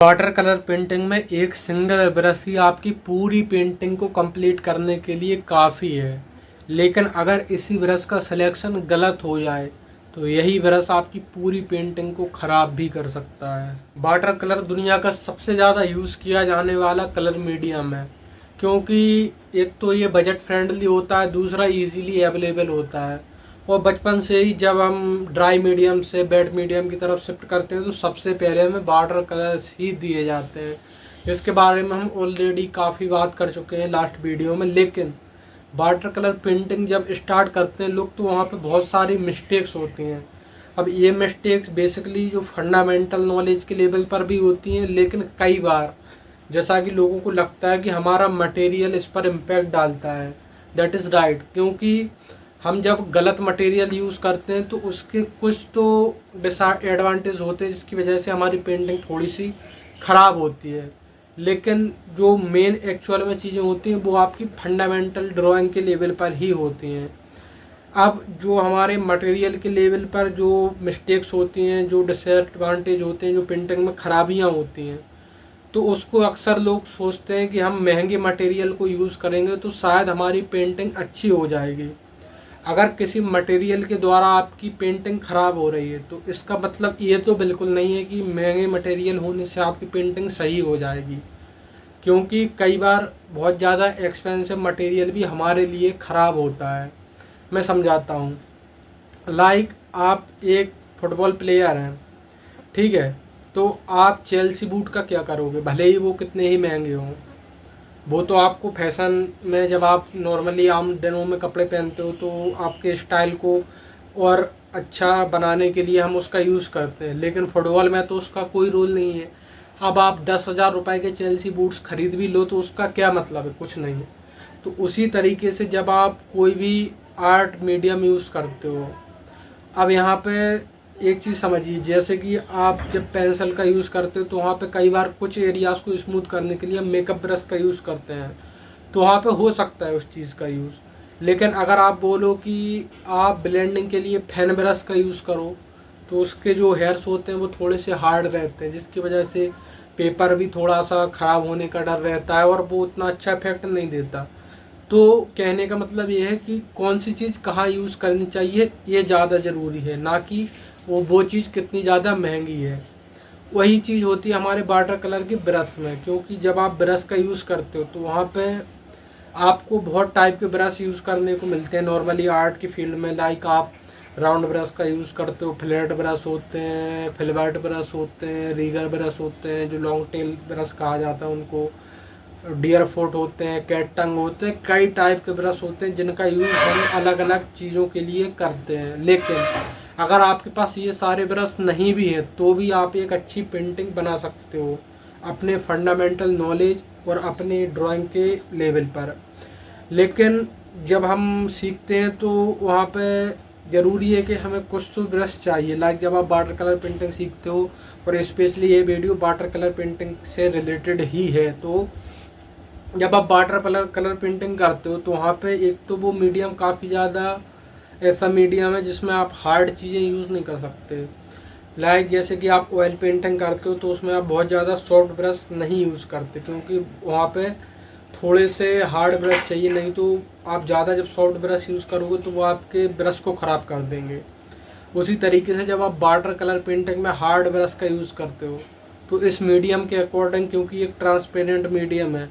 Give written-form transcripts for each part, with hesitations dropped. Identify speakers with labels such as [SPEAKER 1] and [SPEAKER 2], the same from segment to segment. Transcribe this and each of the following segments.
[SPEAKER 1] Water colour painting में एक single brush ही आपकी पूरी पेंटिंग को कंप्लीट करने के लिए काफ़ी है। लेकिन अगर इसी ब्रश का सिलेक्शन गलत हो जाए तो यही ब्रश आपकी पूरी पेंटिंग को ख़राब भी कर सकता है। वाटर कलर दुनिया का सबसे ज़्यादा यूज़ किया जाने वाला कलर मीडियम है, क्योंकि एक तो ये बजट फ्रेंडली होता है, दूसरा इजीली अवेलेबल होता है। और बचपन से ही जब हम ड्राई मीडियम से वेट मीडियम की तरफ शिफ्ट करते हैं तो सबसे पहले हमें वाटर कलर्स ही दिए जाते हैं, जिसके बारे में हम ऑलरेडी काफ़ी बात कर चुके हैं लास्ट वीडियो में। लेकिन वाटर कलर पेंटिंग जब स्टार्ट करते हैं लोग तो वहाँ पे बहुत सारी मिस्टेक्स होती हैं। अब ये मिस्टेक्स बेसिकली जो फंडामेंटल नॉलेज के लेवल पर भी होती हैं, लेकिन कई बार जैसा कि लोगों को लगता है कि हमारा मटेरियल इस पर इम्पैक्ट डालता है। दैट इज़ राइट, क्योंकि हम जब गलत मटेरियल यूज़ करते हैं तो उसके कुछ तो डिसएडवांटेज होते हैं जिसकी वजह से हमारी पेंटिंग थोड़ी सी ख़राब होती है। लेकिन जो मेन एक्चुअल में चीज़ें होती हैं वो आपकी फंडामेंटल ड्राइंग के लेवल पर ही होती हैं। अब जो हमारे मटेरियल के लेवल पर जो मिस्टेक्स होती हैं, जो डिसएडवांटेज होते हैं, जो पेंटिंग में ख़राबियाँ होती हैं, तो उसको अक्सर लोग सोचते हैं कि हम महंगे मटेरियल को यूज़ करेंगे तो शायद हमारी पेंटिंग अच्छी हो जाएगी। अगर किसी मटेरियल के द्वारा आपकी पेंटिंग ख़राब हो रही है तो इसका मतलब ये तो बिल्कुल नहीं है कि महंगे मटेरियल होने से आपकी पेंटिंग सही हो जाएगी, क्योंकि कई बार बहुत ज़्यादा एक्सपेंसिव मटेरियल भी हमारे लिए ख़राब होता है। मैं समझाता हूँ। लाइक आप एक फुटबॉल प्लेयर हैं, ठीक है, तो आप चेल्सी बूट का क्या करोगे, भले ही वो कितने ही महंगे हों। वो तो आपको फैशन में जब आप नॉर्मली आम दिनों में कपड़े पहनते हो तो आपके स्टाइल को और अच्छा बनाने के लिए हम उसका यूज़ करते हैं, लेकिन फुटबॉल में तो उसका कोई रोल नहीं है। अब आप 10,000 रुपये के चेल्सी बूट्स खरीद भी लो तो उसका क्या मतलब है, कुछ नहीं है। तो उसी तरीके से जब आप कोई भी आर्ट मीडियम यूज़ करते हो, अब यहाँ पे एक चीज़ समझिए, जैसे कि आप जब पेंसिल का यूज़ करते हो तो वहाँ पे कई बार कुछ एरियाज़ को स्मूथ करने के लिए मेकअप ब्रश का यूज़ करते हैं, तो वहाँ पे हो सकता है उस चीज़ का यूज़। लेकिन अगर आप बोलो कि आप ब्लेंडिंग के लिए फैन ब्रश का यूज़ करो तो उसके जो हेयर्स होते हैं वो थोड़े से हार्ड रहते हैं, जिसकी वजह से पेपर भी थोड़ा सा ख़राब होने का डर रहता है और वो उतना अच्छा इफेक्ट नहीं देता। तो कहने का मतलब ये है कि कौन सी चीज़ कहाँ यूज़ करनी चाहिए ये ज़्यादा ज़रूरी है, ना कि वो चीज़ कितनी ज़्यादा महंगी है। वही चीज़ होती है हमारे वाटर कलर के ब्रश में, क्योंकि जब आप ब्रश का यूज़ करते हो तो वहाँ पे आपको बहुत टाइप के ब्रश यूज़ करने को मिलते हैं नॉर्मली आर्ट की फील्ड में। लाइक आप राउंड ब्रश का यूज़ करते हो, फ्लैट ब्रश होते हैं, फिल्बर्ट ब्रश होते हैं, रीगर ब्रश होते हैं, जो लॉन्ग टेल ब्रश कहा जाता है उनको, डियर फोर्ट होते हैं, कैट टंग होते हैं, कई टाइप के ब्रश होते हैं जिनका यूज़ हम अलग अलग चीज़ों के लिए करते हैं। लेकिन अगर आपके पास ये सारे ब्रश नहीं भी है तो भी आप एक अच्छी पेंटिंग बना सकते हो अपने फंडामेंटल नॉलेज और अपने ड्राइंग के लेवल पर। लेकिन जब हम सीखते हैं तो वहाँ पे ज़रूरी है कि हमें कुछ तो ब्रश चाहिए। लाइक जब आप वाटर कलर पेंटिंग सीखते हो, और स्पेशली ये वीडियो वाटर कलर पेंटिंग से रिलेटेड ही है, तो जब आप वाटर कलर पेंटिंग करते हो तो वहाँ पे एक तो वो मीडियम काफ़ी ज़्यादा ऐसा मीडियम है जिसमें आप हार्ड चीज़ें यूज़ नहीं कर सकते। लाइक जैसे कि आप ऑयल पेंटिंग करते हो तो उसमें आप बहुत ज़्यादा सॉफ्ट ब्रश नहीं यूज़ करते, क्योंकि वहाँ पे थोड़े से हार्ड ब्रश चाहिए, नहीं तो आप ज़्यादा जब सॉफ्ट ब्रश यूज़ करोगे तो वो आपके ब्रश को ख़राब कर देंगे। उसी तरीके से जब आप वाटर कलर पेंटिंग में हार्ड ब्रश का यूज़ करते हो तो इस मीडियम के अकॉर्डिंग, क्योंकि एक ट्रांसपेरेंट मीडियम है,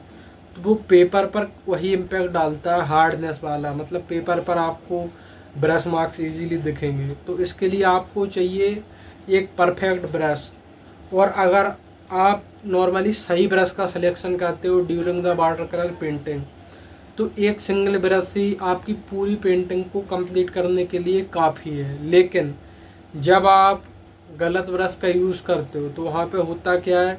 [SPEAKER 1] तो वो पेपर पर वही इम्पैक्ट डालता है हार्डनेस वाला, मतलब पेपर पर आपको ब्रश मार्क्स इजीली दिखेंगे। तो इसके लिए आपको चाहिए एक परफेक्ट ब्रश। और अगर आप नॉर्मली सही ब्रश का सिलेक्शन करते हो during the water colour painting तो एक सिंगल ब्रश ही आपकी पूरी पेंटिंग को कंप्लीट करने के लिए काफ़ी है। लेकिन जब आप गलत ब्रश का यूज़ करते हो तो वहाँ पे होता क्या है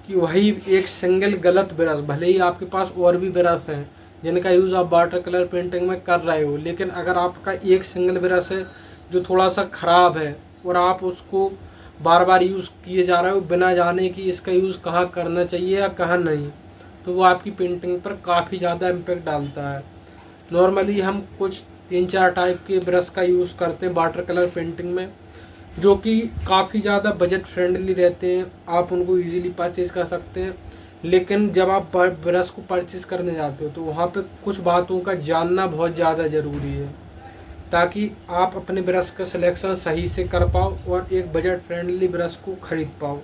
[SPEAKER 1] कि वही एक सिंगल गलत ब्रश, भले ही आपके पास और भी ब्रश हैं जिनका यूज़ आप वाटर कलर पेंटिंग में कर रहे हो, लेकिन अगर आपका एक सिंगल ब्रश है जो थोड़ा सा ख़राब है और आप उसको बार बार यूज़ किए जा रहे हो बिना जाने कि इसका यूज़ कहाँ करना चाहिए या कहाँ नहीं, तो वो आपकी पेंटिंग पर काफ़ी ज़्यादा इम्पेक्ट डालता है। नॉर्मली हम कुछ 3-4 टाइप के ब्रश का यूज़ करते हैं वाटर कलर पेंटिंग में। जो कि काफ़ी ज़्यादा बजट फ्रेंडली रहते हैं, आप उनको इजीली परचेज कर सकते हैं। लेकिन जब आप ब्रश को परचेज करने जाते हो तो वहाँ पे कुछ बातों का जानना बहुत ज़्यादा ज़रूरी है, ताकि आप अपने ब्रश का सिलेक्शन सही से कर पाओ और एक बजट फ्रेंडली ब्रश को खरीद पाओ।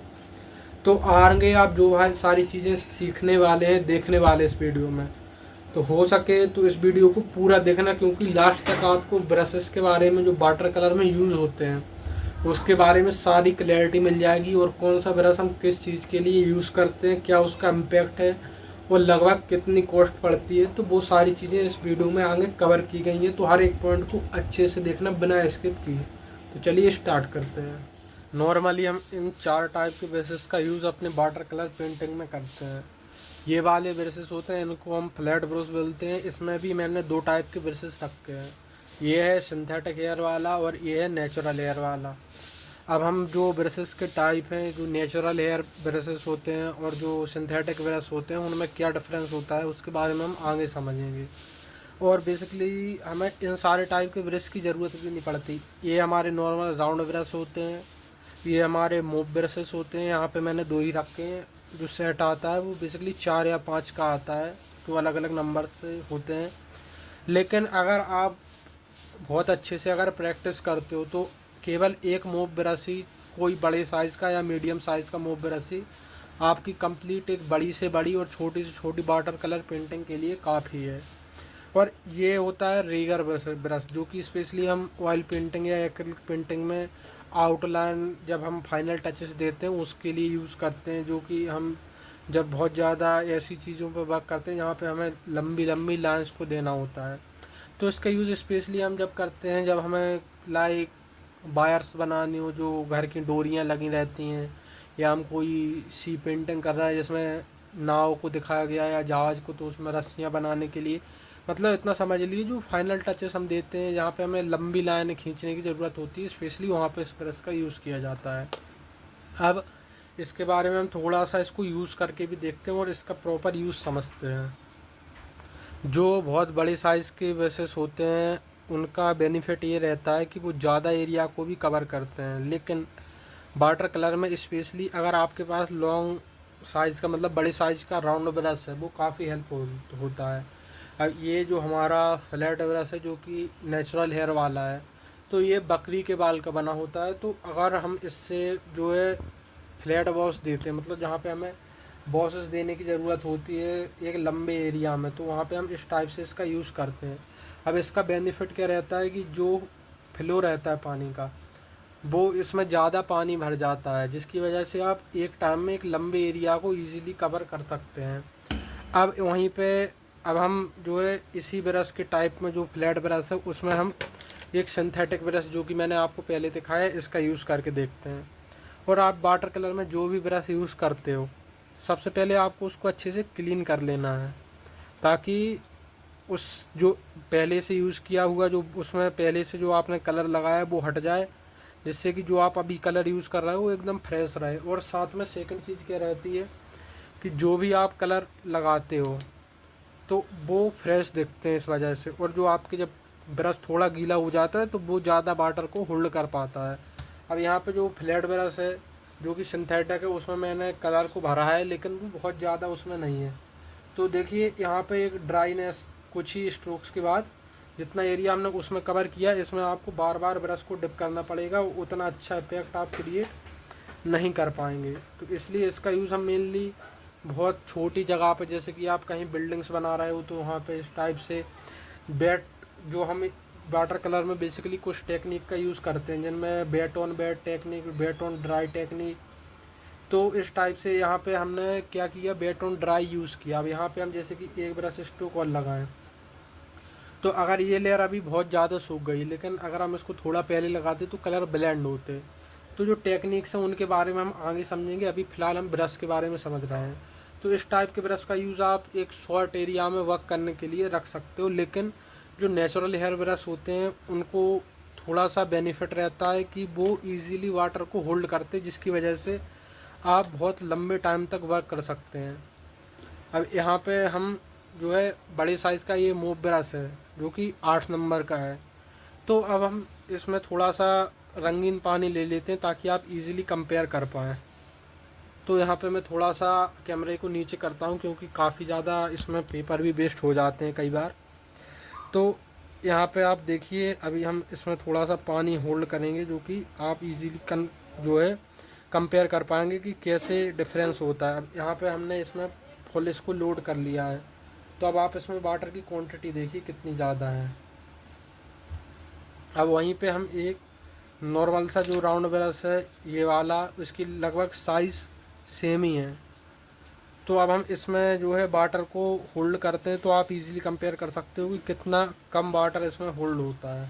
[SPEAKER 1] तो आगे आप जो है सारी चीज़ें सीखने वाले हैं, देखने वाले इस वीडियो में, तो हो सके तो इस वीडियो को पूरा देखना, क्योंकि लास्ट तक आपको ब्रशेस के बारे में जो वाटर कलर में यूज़ होते हैं उसके बारे में सारी क्लैरिटी मिल जाएगी, और कौन सा ब्रश हम किस चीज़ के लिए यूज़ करते हैं, क्या उसका इम्पैक्ट है और लगभग कितनी कॉस्ट पड़ती है। तो वो सारी चीज़ें इस वीडियो में आगे कवर की गई हैं, तो हर एक पॉइंट को अच्छे से देखना बिना स्किप किए। तो चलिए स्टार्ट करते हैं। नॉर्मली हम इन 4 टाइप के ब्रशेस का यूज़ अपने वाटर कलर पेंटिंग में करते हैं। ये वाले ब्रशेस होते हैं, इनको हम फ्लैट ब्रश बोलते हैं। इसमें भी मैंने 2 टाइप के ब्रशेस रखे हैं, ये है सिंथेटिक हेयर वाला और ये है नेचुरल हेयर वाला। अब हम जो ब्रशेस के टाइप हैं, जो नेचुरल हेयर ब्रशेस होते हैं और जो सिंथेटिक ब्रश होते हैं, उनमें क्या डिफरेंस होता है उसके बारे में हम आगे समझेंगे। और बेसिकली हमें इन सारे टाइप के ब्रश की ज़रूरत भी नहीं पड़ती। ये हमारे नॉर्मल राउंड ब्रश होते हैं, ये हमारे मोब ब्रशेस होते हैं। यहाँ पे मैंने 2 ही रखे हैं। जो सेट आता है वो बेसिकली 4 या 5 का आता है, तो अलग अलग नंबर से होते हैं। लेकिन अगर आप बहुत अच्छे से अगर प्रैक्टिस करते हो तो केवल एक मोब ब्रश ही, कोई बड़े साइज़ का या मीडियम साइज़ का मोब ब्रश ही आपकी कंप्लीट एक बड़ी से बड़ी और छोटी से छोटी वाटर कलर पेंटिंग के लिए काफ़ी है। और ये होता है रेगर ब्रश, जो कि स्पेशली हम ऑयल पेंटिंग या एक्रिलिक पेंटिंग में आउटलाइन जब हम फाइनल टचेस देते हैं उसके लिए यूज़ करते हैं। जो कि हम जब बहुत ज़्यादा ऐसी चीज़ों पर वर्क करते हैं जहाँ पे हमें लंबी लंबी लाइंस को देना होता है, तो इसका यूज़ स्पेशली हम जब करते हैं जब हमें लाइक वायर्स बनानी हो, जो घर की डोरियाँ लगी रहती हैं, या हम कोई सी पेंटिंग कर रहा है जिसमें नाव को दिखाया गया है या जहाज़ को, तो उसमें रस्सियाँ बनाने के लिए, मतलब इतना समझ लीजिए जो फाइनल टचेस हम देते हैं जहाँ पे हमें लंबी लाइन खींचने की ज़रूरत होती है, स्पेशली वहाँ पे इस ब्रश का यूज़ किया जाता है। अब इसके बारे में हम थोड़ा सा इसको यूज़ करके भी देखते हैं और इसका प्रॉपर यूज़ समझते हैं। जो बहुत बड़े साइज़ के ब्रशेस होते हैं उनका बेनिफिट ये रहता है कि वो ज़्यादा एरिया को भी कवर करते हैं, लेकिन वाटर कलर में स्पेशली अगर आपके पास लॉन्ग साइज़ का, मतलब बड़े साइज़ का राउंड ब्रश है, वो काफ़ी हेल्प होता है। अब ये जो हमारा फ्लैट ब्रश है जो कि नेचुरल हेयर वाला है, तो ये बकरी के बाल का बना होता है। तो अगर हम इससे जो है फ्लैट वॉश देते हैं, मतलब जहाँ पे हमें वॉशेस देने की ज़रूरत होती है एक लंबे एरिया में, तो वहाँ पे हम इस टाइप से इसका यूज़ करते हैं। अब इसका बेनिफिट क्या रहता है कि जो फ्लो रहता है पानी का, वो इसमें ज़्यादा पानी भर जाता है, जिसकी वजह से आप एक टाइम में एक लंबे एरिया को ईज़िली कवर कर सकते हैं। अब वहीं पे अब हम जो है इसी ब्रश के टाइप में जो फ्लैट ब्रश है उसमें हम एक सिंथेटिक ब्रश, जो कि मैंने आपको पहले दिखाया है, इसका यूज़ करके देखते हैं। और आप वाटर कलर में जो भी ब्रश यूज़ करते हो, सबसे पहले आपको उसको अच्छे से क्लीन कर लेना है, ताकि उस जो पहले से यूज़ किया हुआ, जो उसमें पहले से जो आपने कलर लगाया है वो हट जाए, जिससे कि जो आप अभी कलर यूज़ कर रहे हो वो एकदम फ्रेश रहे। और साथ में सेकंड चीज़ क्या रहती है कि जो भी आप कलर लगाते हो तो वो फ्रेश दिखते हैं इस वजह से। और जो आपके जब ब्रश थोड़ा गीला हो जाता है तो वो ज़्यादा वाटर को होल्ड कर पाता है। अब यहाँ पे जो फ्लैट ब्रश है जो कि सिंथेटिक है, उसमें मैंने कलर को भरा है, लेकिन वो बहुत ज़्यादा उसमें नहीं है। तो देखिए यहाँ पे एक ड्राइनेस, कुछ ही स्ट्रोक्स के बाद जितना एरिया हमने उसमें कवर किया, इसमें आपको बार बार ब्रश को डिप करना पड़ेगा, उतना अच्छा इफेक्ट आप क्रिएट नहीं कर पाएंगे। तो इसलिए इसका यूज़ हम मेनली बहुत छोटी जगह पे, जैसे कि आप कहीं बिल्डिंग्स बना रहे हो तो वहाँ पे इस टाइप से बेट, जो हम वाटर कलर में बेसिकली कुछ टेक्निक का यूज़ करते हैं, जिनमें wet on wet technique, wet on dry technique. तो इस टाइप से यहाँ पे हमने क्या किया, बेट ऑन ड्राई यूज़ किया। अब यहाँ पे हम जैसे कि एक ब्रश स्ट्रोक और लगाएं, तो अगर ये लेयर अभी बहुत ज़्यादा सूख गई, लेकिन अगर हम इसको थोड़ा पहले लगाते तो कलर ब्लेंड होते। तो जो टेक्निक्स हैं उनके बारे में हम आगे समझेंगे, अभी फ़िलहाल हम ब्रश के बारे में समझ रहे हैं। तो इस टाइप के ब्रश का यूज़ आप एक शॉर्ट एरिया में वर्क करने के लिए रख सकते हो, लेकिन जो नेचुरल हेयर ब्रश होते हैं उनको थोड़ा सा बेनिफिट रहता है कि वो ईज़िली वाटर को होल्ड करते, जिसकी वजह से आप बहुत लंबे टाइम तक वर्क कर सकते हैं। अब यहाँ पे हम जो है बड़े साइज़ का ये मोब ब्रश है जो कि 8 नंबर का है। तो अब हम इसमें थोड़ा सा रंगीन पानी ले लेते हैं ताकि आप इजीली कंपेयर कर पाएँ। तो यहाँ पे मैं थोड़ा सा कैमरे को नीचे करता हूँ क्योंकि काफ़ी ज़्यादा इसमें पेपर भी वेस्ट हो जाते हैं कई बार। तो यहाँ पे आप देखिए, अभी हम इसमें थोड़ा सा पानी होल्ड करेंगे जो कि आप इजीली जो है कंपेयर कर पाएंगे कि कैसे डिफरेंस होता है। अब यहाँ पे हमने इसमें फुल इसको लोड कर लिया है, तो अब आप इसमें वाटर की क्वांटिटी देखिए कितनी ज़्यादा है। अब वहीं पे हम एक नॉर्मल सा जो राउंड ब्रश है ये वाला, उसकी लगभग साइज़ सेम ही है। तो अब हम इसमें जो है वाटर को होल्ड करते हैं तो आप इजीली कंपेयर कर सकते हो कि कितना कम वाटर इसमें होल्ड होता है।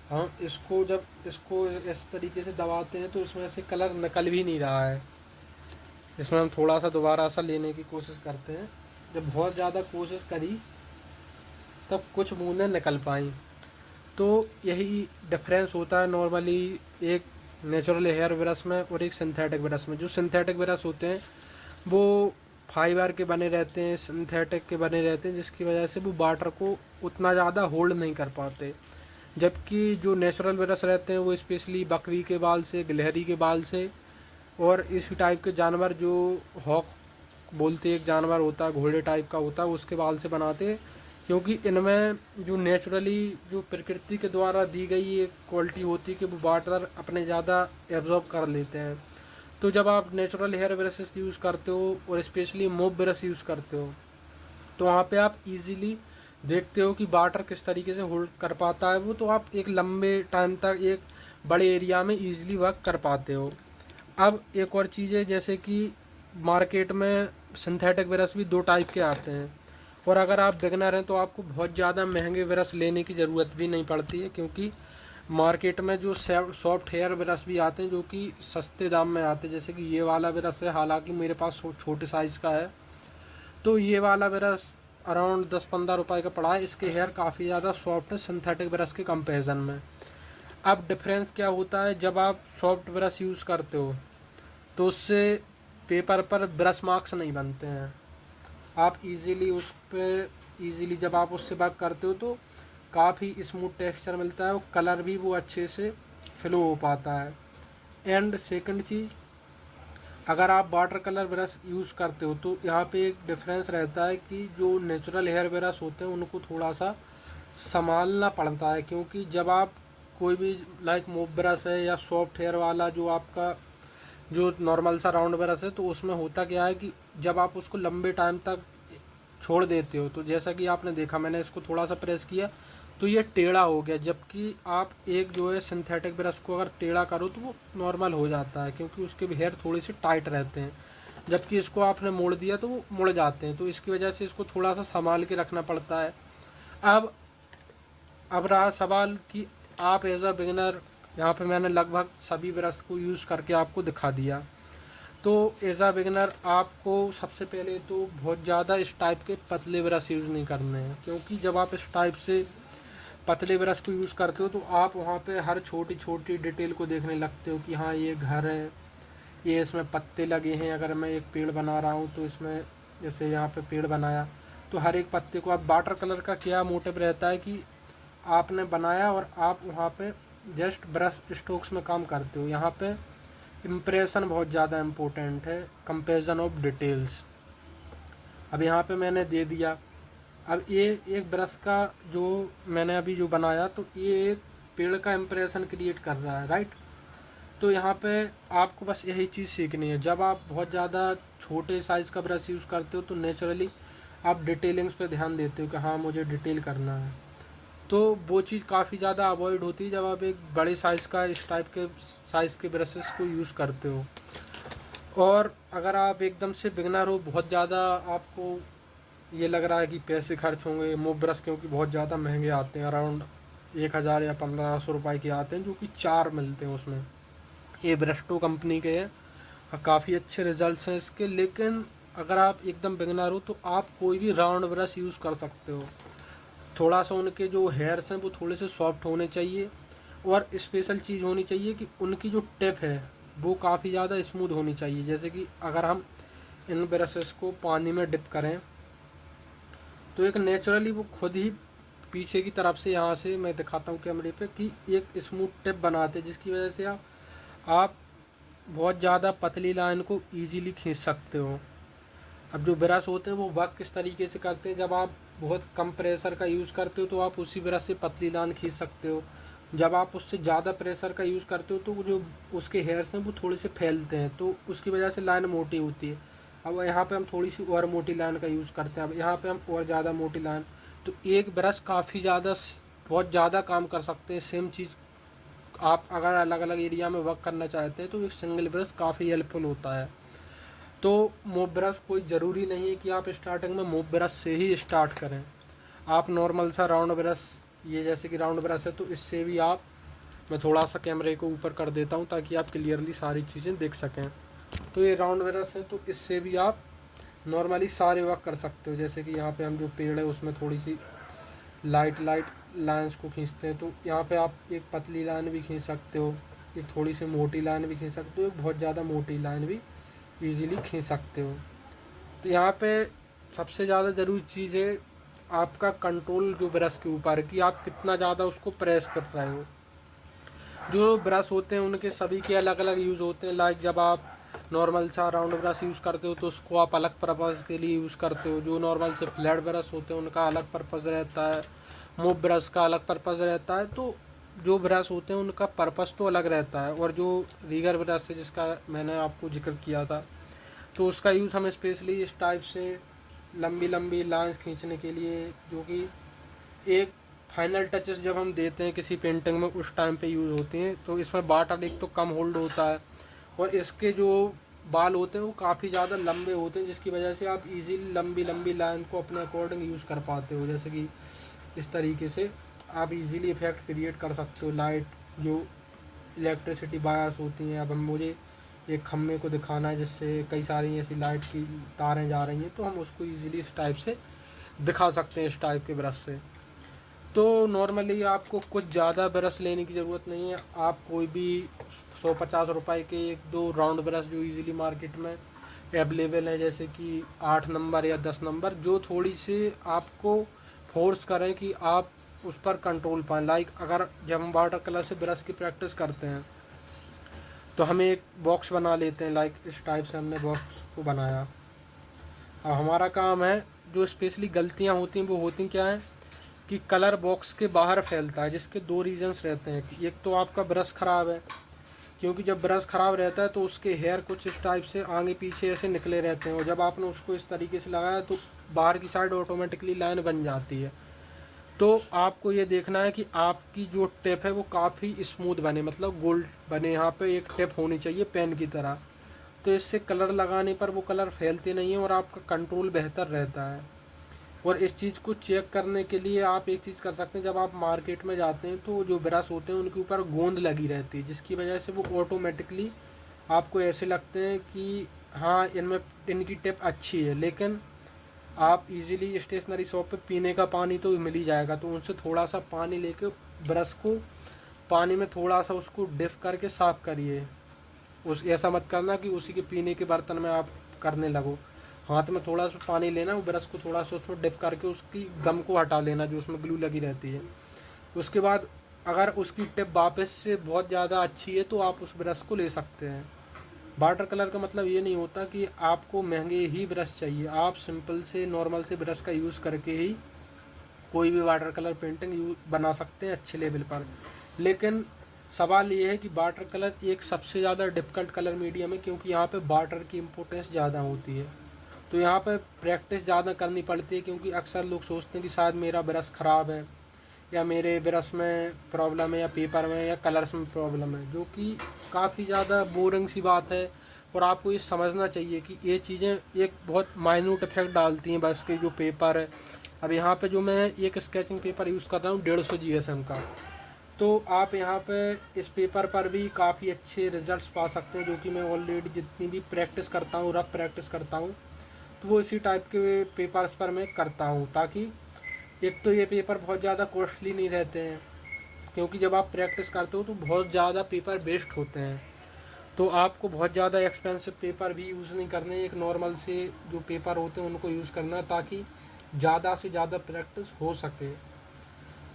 [SPEAKER 1] हम इसको जब इसको इस तरीके से दबाते हैं तो इसमें से कलर निकल भी नहीं रहा है। इसमें हम थोड़ा सा दोबारा सा लेने की कोशिश करते हैं। जब बहुत ज़्यादा कोशिश करी तब कुछ बूंदें निकल पाई। तो यही डिफरेंस होता है नॉर्मली एक नेचुरल हेयर ब्रश में और एक सिंथेटिक ब्रश में। जो सिंथेटिक ब्रश होते हैं वो फाइबर के बने रहते हैं, सिंथेटिक के बने रहते हैं, जिसकी वजह से वो वाटर को उतना ज़्यादा होल्ड नहीं कर पाते। जबकि जो नेचुरल ब्रश रहते हैं वो स्पेशली बकरी के बाल से, गिलहरी के बाल से और इसी टाइप के जानवर, जो हॉक बोलते एक जानवर होता है, घोड़े टाइप का होता है, उसके बाल से बनाते हैं। क्योंकि इनमें जो नेचुरली जो प्रकृति के द्वारा दी गई एक क्वालिटी होती है कि वो वाटर अपने ज़्यादा एब्जॉर्ब कर लेते हैं। तो जब आप नेचुरल हेयर ब्रशेस यूज़ करते हो और स्पेशली मोप ब्रश यूज़ करते हो तो वहाँ पे आप इजीली देखते हो कि वाटर किस तरीके से होल्ड कर पाता है वो। तो आप एक लंबे टाइम तक एक बड़े एरिया में इजीली वर्क कर पाते हो। अब एक और चीज़ है, जैसे कि मार्केट में सिंथेटिक ब्रश भी दो टाइप के आते हैं, और अगर आप बिगनर हैं तो आपको बहुत ज़्यादा महंगे ब्रश लेने की ज़रूरत भी नहीं पड़ती है, क्योंकि मार्केट में जो सॉफ्ट हेयर ब्रश भी आते हैं जो कि सस्ते दाम में आते हैं। जैसे कि ये वाला ब्रश है, हालांकि मेरे पास छोटे साइज़ का है, तो ये वाला ब्रश अराउंड 10-15 रुपए का पड़ा है। इसके हेयर काफ़ी ज़्यादा सॉफ्ट है सिंथेटिक ब्रश के कंपैरिजन में। अब डिफरेंस क्या होता है, जब आप सॉफ्ट ब्रश यूज़ करते हो तो उससे पेपर पर ब्रश मार्क्स नहीं बनते हैं। आप इजीली उस पर इजीली जब आप उससे वर्क करते हो तो काफ़ी स्मूथ टेक्सचर मिलता है और कलर भी वो अच्छे से फ्लो हो पाता है। एंड सेकंड चीज़, अगर आप वाटर कलर ब्रश यूज़ करते हो तो यहाँ पे एक डिफरेंस रहता है कि जो नेचुरल हेयर ब्रश होते हैं उनको थोड़ा सा संभालना पड़ता है, क्योंकि जब आप कोई भी लाइक मोप ब्रश है या सॉफ्ट हेयर वाला जो आपका जो नॉर्मल सा राउंड ब्रश है, तो उसमें होता क्या है कि जब आप उसको लंबे टाइम तक छोड़ देते हो तो जैसा कि आपने देखा, मैंने इसको थोड़ा सा प्रेस किया तो ये टेढ़ा हो गया। जबकि आप एक जो है सिंथेटिक ब्रश को अगर टेढ़ा करो तो वो नॉर्मल हो जाता है, क्योंकि उसके भी हेयर थोड़े से टाइट रहते हैं। जबकि इसको आपने मोड़ दिया तो वो मुड़ जाते हैं, तो इसकी वजह से इसको थोड़ा सा संभाल के रखना पड़ता है। अब अब रहा सवाल कि आप एज अ बिगिनर, यहाँ पे मैंने लगभग सभी ब्रश को यूज़ करके आपको दिखा दिया। तो एज अ बिगिनर आपको सबसे पहले तो बहुत ज़्यादा इस टाइप के पतले ब्रश यूज़ नहीं करने हैं, क्योंकि जब आप इस टाइप से पतले ब्रश को यूज़ करते हो तो आप वहाँ पे हर छोटी छोटी डिटेल को देखने लगते हो कि हाँ ये घर है, ये इसमें पत्ते लगे हैं। अगर मैं एक पेड़ बना रहा हूँ तो इसमें जैसे यहाँ पे पेड़ बनाया तो हर एक पत्ते को, अब वाटर कलर का क्या मोटिव रहता है कि आपने बनाया और आप वहाँ पे जस्ट ब्रश स्ट्रोक्स में काम करते हो। यहाँ पे इम्प्रेशन बहुत ज़्यादा इम्पोर्टेंट है, कंपेरिजन ऑफ डिटेल्स। अब यहाँ पे मैंने दे दिया। अब ये एक ब्रश का जो मैंने अभी जो बनाया तो ये एक पेड़ का इम्प्रेशन क्रिएट कर रहा है, राइट। तो यहाँ पे आपको बस यही चीज़ सीखनी है। जब आप बहुत ज़्यादा छोटे साइज़ का ब्रश यूज़ करते हो तो नेचुरली आप डिटेलिंग्स पे ध्यान देते हो कि हाँ मुझे डिटेल करना है, तो वो चीज़ काफ़ी ज़्यादा अवॉइड होती है जब आप एक बड़े साइज़ का इस टाइप के साइज़ के ब्रशेस को यूज़ करते हो। और अगर आप एकदम से बिगनर हो, बहुत ज़्यादा आपको ये लग रहा है कि पैसे खर्च होंगे, मोप ब्रश क्योंकि बहुत ज़्यादा महंगे आते हैं, अराउंड 1000 या 1500 रुपये के आते हैं, जो कि 4 मिलते हैं उसमें। ये ब्रस्टो कंपनी के हैं और काफ़ी अच्छे रिजल्ट्स हैं इसके। लेकिन अगर आप एकदम बिगनर हो तो आप कोई भी राउंड ब्रश यूज़ कर सकते हो। थोड़ा सा उनके जो हेयर्स हैं वो थोड़े से सॉफ्ट होने चाहिए, और स्पेशल चीज़ होनी चाहिए कि उनकी जो टिप है वो काफ़ी ज़्यादा स्मूथ होनी चाहिए। जैसे कि अगर हम इन ब्रशेस को पानी में डिप करें तो एक नेचुरली वो खुद ही पीछे की तरफ से, यहाँ से मैं दिखाता हूँ कैमरे पे, कि एक स्मूथ टिप बनाते हैं जिसकी वजह से आप बहुत ज़्यादा पतली लाइन को ईजीली खींच सकते हो। अब जो ब्रश होते हैं वो वर्क किस तरीके से करते हैं, जब आप बहुत कम प्रेशर का यूज़ करते हो तो आप उसी ब्रश से पतली लाइन खींच सकते हो। जब आप उससे ज़्यादा प्रेशर का यूज़ करते हो तो वो जो उसके हेयर्स हैं वो थोड़े से फैलते हैं, तो उसकी वजह से लाइन मोटी होती है। अब यहाँ पे हम थोड़ी सी और मोटी लाइन का यूज़ करते हैं, अब यहाँ पे हम और ज़्यादा मोटी लाइन, तो एक ब्रश काफ़ी ज़्यादा बहुत ज़्यादा काम कर सकते हैं। सेम चीज़ आप अगर अलग अलग एरिया में वर्क करना चाहते हैं तो एक सिंगल ब्रश काफ़ी हेल्पफुल होता है। तो मूव ब्रश कोई ज़रूरी नहीं है कि आप स्टार्टिंग में मूव ब्रश से ही स्टार्ट करें। आप नॉर्मल सा राउंड ब्रश, ये जैसे कि राउंड ब्रश है तो इससे भी आप, मैं थोड़ा सा कैमरे को ऊपर कर देता हूँ ताकि आप क्लियरली सारी चीज़ें देख सकें। तो ये राउंड ब्रश है तो इससे भी आप नॉर्मली सारे वर्क कर सकते हो। जैसे कि यहाँ पे हम जो पेड़ है उसमें थोड़ी सी लाइट लाइन्स को खींचते हैं, तो यहाँ पे आप एक पतली लाइन भी खींच सकते हो, एक थोड़ी सी मोटी लाइन भी खींच सकते हो, एक बहुत ज़्यादा मोटी लाइन भी ईजीली खींच सकते हो। तो यहाँ पे सबसे ज़्यादा ज़रूरी चीज़ है आपका कंट्रोल जो ब्रश के ऊपर है, कि आप कितना ज़्यादा उसको प्रेस कर रहे हो। जो ब्रश होते हैं उनके सभी के अलग अलग यूज़ होते हैं। लाइक जब आप नॉर्मल सा राउंड ब्रश यूज़ करते हो तो उसको आप अलग पर्पज़ के लिए यूज़ करते हो। जो नॉर्मल से फ्लैट ब्रश होते हैं उनका अलग पर्पज़ रहता है, मूव ब्रश का अलग पर्पज़ रहता है। तो जो ब्रश होते हैं उनका पर्पज़ तो अलग रहता है। और जो रीगर ब्रश है जिसका मैंने आपको जिक्र किया था, तो उसका यूज़ हम स्पेशली इस टाइप से लंबी लंबी लाइंस खींचने के लिए, जो कि एक फाइनल टचेस जब हम देते हैं किसी पेंटिंग में उस टाइम पे यूज़ होती हैं। तो इसमें वाटर एक तो कम होल्ड होता है और इसके जो बाल होते हैं वो काफ़ी ज़्यादा लंबे होते हैं, जिसकी वजह से आप इजीली लंबी लंबी लाइन को अपने अकॉर्डिंग यूज़ कर पाते हो। जैसे कि इस तरीके से आप इजीली इफेक्ट क्रिएट कर सकते हो। लाइट जो इलेक्ट्रिसिटी वायर्स होती हैं, अब हम मुझे एक खम्भे को दिखाना है जिससे कई सारी ऐसी लाइट की तारें जा रही हैं, तो हम उसको इजीली इस टाइप से दिखा सकते हैं इस टाइप के ब्रश से। तो नॉर्मली आपको कुछ ज़्यादा ब्रश लेने की ज़रूरत नहीं है। आप कोई भी 150 रुपये के एक दो राउंड ब्रश जो इजीली मार्केट में अवेलेबल है, जैसे कि 8 नंबर या 10 नंबर, जो थोड़ी सी आपको फोर्स करें कि आप उस पर कंट्रोल पाएँ। लाइक अगर जब हम वाटर कलर से ब्रश की प्रैक्टिस करते हैं तो हमें एक बॉक्स बना लेते हैं। लाइक इस टाइप से हमने बॉक्स को बनाया। अब हमारा काम है, जो स्पेशली गलतियाँ होती हैं वो होती क्या है कि कलर बॉक्स के बाहर फैलता है, जिसके दो रीजंस रहते हैं। एक तो आपका ब्रश ख़राब है, क्योंकि जब ब्रश ख़राब रहता है तो उसके हेयर कुछ इस टाइप से आगे पीछे ऐसे निकले रहते हैं, और जब आपने उसको इस तरीके से लगाया तो बाहर की साइड ऑटोमेटिकली लाइन बन जाती है। तो आपको ये देखना है कि आपकी जो टिप है वो काफ़ी स्मूथ बने, मतलब गोल्ड बने। यहाँ पे एक टिप होनी चाहिए पेन की तरह, तो इससे कलर लगाने पर वो कलर फैलते नहीं हैं और आपका कंट्रोल बेहतर रहता है। और इस चीज़ को चेक करने के लिए आप एक चीज़ कर सकते हैं, जब आप मार्केट में जाते हैं तो जो ब्रश होते हैं उनके ऊपर गोंद लगी रहती है, जिसकी वजह से वो ऑटोमेटिकली आपको ऐसे लगते हैं कि हाँ इनमें इनकी टिप अच्छी है। लेकिन आप इजीली स्टेशनरी शॉप पे पीने का पानी तो मिल ही जाएगा, तो उनसे थोड़ा सा पानी लेके ब्रश को पानी में थोड़ा सा उसको डिप करके साफ़ करिए। उस ऐसा मत करना कि उसी के पीने के बर्तन में आप करने लगो। हाथ में थोड़ा सा पानी लेना, वो ब्रश को थोड़ा सा उसमें डिप करके उसकी गम को हटा लेना जो उसमें ग्लू लगी रहती है। उसके बाद अगर उसकी टिप वापस से बहुत ज़्यादा अच्छी है तो आप उस ब्रश को ले सकते हैं। वाटर कलर का मतलब ये नहीं होता कि आपको महंगे ही ब्रश चाहिए। आप सिंपल से नॉर्मल से ब्रश का यूज़ करके ही कोई भी वाटर कलर पेंटिंग बना सकते हैं अच्छे लेवल पर। लेकिन सवाल ये है कि वाटर कलर एक सबसे ज़्यादा डिफ़िकल्ट कलर मीडियम है, क्योंकि यहाँ पे वाटर की इम्पोर्टेंस ज़्यादा होती है। तो यहाँ पे प्रैक्टिस ज़्यादा करनी पड़ती है, क्योंकि अक्सर लोग सोचते हैं कि शायद मेरा ब्रश ख़राब है या मेरे ब्रश में प्रॉब्लम है या पेपर में या कलर्स में प्रॉब्लम है, जो कि काफ़ी ज़्यादा बोरिंग सी बात है। और आपको ये समझना चाहिए कि ये चीज़ें एक बहुत माइन्यूट इफेक्ट डालती हैं ब्रश के जो पेपर है। अब यहाँ पे जो मैं एक स्केचिंग पेपर यूज़ कर रहा हूँ 150 GSM का, तो आप यहाँ पे इस पेपर पर भी काफ़ी अच्छे रिजल्ट्स पा सकते हैं, जो कि मैं ऑलरेडी जितनी भी प्रैक्टिस करता हूँ, रफ प्रैक्टिस करता हूँ, तो वो इसी टाइप के पेपर्स पर मैं करता हूँ। ताकि एक तो ये पेपर बहुत ज़्यादा कॉस्टली नहीं रहते हैं, क्योंकि जब आप प्रैक्टिस करते हो तो बहुत ज़्यादा पेपर वेस्ट होते हैं। तो आपको बहुत ज़्यादा एक्सपेंसिव पेपर भी यूज़ नहीं करने, एक नॉर्मल से जो पेपर होते हैं उनको यूज़ करना, ताकि ज़्यादा से ज़्यादा प्रैक्टिस हो सके।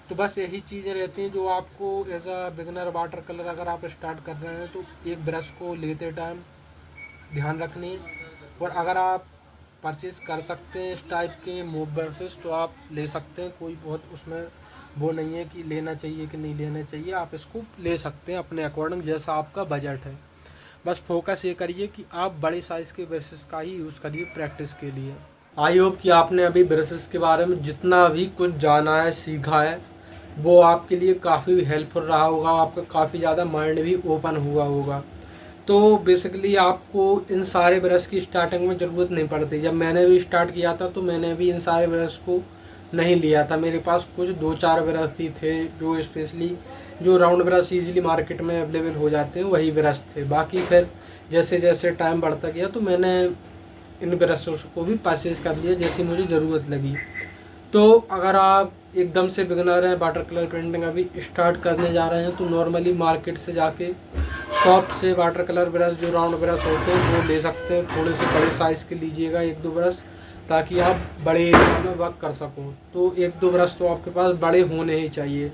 [SPEAKER 1] तो बस यही चीज़ें रहती हैं जो आपको as a beginner water colour अगर आप स्टार्ट कर रहे हैं तो एक ब्रश को लेते टाइम ध्यान रखनी है। और अगर आप परचेज़ कर सकते हैं इस टाइप के मूव ब्रशेस तो आप ले सकते हैं, कोई बहुत उसमें वो नहीं है कि लेना चाहिए कि नहीं लेना चाहिए, आप इसको ले सकते हैं अपने अकॉर्डिंग जैसा आपका बजट है। बस फोकस ये करिए कि आप बड़े साइज़ के ब्रशेस का ही यूज़ करिए प्रैक्टिस के लिए। आई होप कि आपने अभी ब्रशेस के बारे में जितना भी कुछ जाना है, सीखा है, वो आपके लिए काफ़ी हेल्पफुल रहा होगा, आपका काफ़ी ज़्यादा माइंड भी ओपन हुआ होगा। तो बेसिकली आपको इन सारे ब्रश की स्टार्टिंग में ज़रूरत नहीं पड़ती। जब मैंने भी स्टार्ट किया था तो मैंने भी इन सारे ब्रश को नहीं लिया था, मेरे पास कुछ 2-4 ब्रश ही थे जो स्पेशली जो राउंड ब्रश इजीली मार्केट में अवेलेबल हो जाते हैं वही ब्रश थे। बाकी फिर जैसे जैसे टाइम बढ़ता गया तो मैंने इन ब्रशों को भी परचेज़ कर लिया जैसी मुझे ज़रूरत लगी। तो अगर आप एकदम से बिगनर हैं, वाटर कलर पेंटिंग अभी स्टार्ट करने जा रहे हैं, तो नॉर्मली मार्केट से जाके शॉप से वाटर कलर ब्रश जो राउंड ब्रश होते हैं वो ले सकते हैं। थोड़े से बड़े साइज़ के लीजिएगा 1-2 ब्रश, ताकि आप बड़े एरिया में वर्क कर सको। तो 1-2 ब्रश तो आपके पास बड़े होने ही चाहिए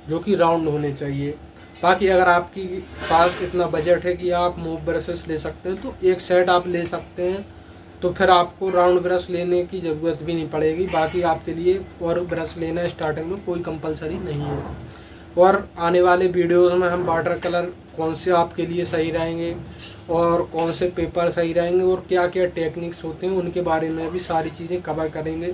[SPEAKER 1] जो कि राउंड होने चाहिए। बाकी अगर आपकी पास इतना बजट है कि आप मूव ब्रशेस ले सकते हैं तो एक सेट आप ले सकते हैं, तो फिर आपको राउंड ब्रश लेने की ज़रूरत भी नहीं पड़ेगी। बाकी आपके लिए और ब्रश लेना स्टार्टिंग में कोई कंपलसरी नहीं है। और आने वाले वीडियोस में हम वाटर कलर कौन से आपके लिए सही रहेंगे और कौन से पेपर सही रहेंगे और क्या क्या टेक्निक्स होते हैं उनके बारे में भी सारी चीज़ें कवर करेंगे।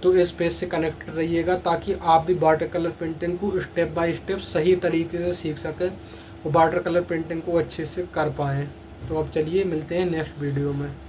[SPEAKER 1] तो इस पेज से कनेक्ट रहिएगा ताकि आप भी वाटर कलर पेंटिंग को स्टेप बाय स्टेप सही तरीके से सीख सकें और वाटर कलर पेंटिंग को अच्छे से कर पाएँ। तो अब चलिए मिलते हैं नेक्स्ट वीडियो में।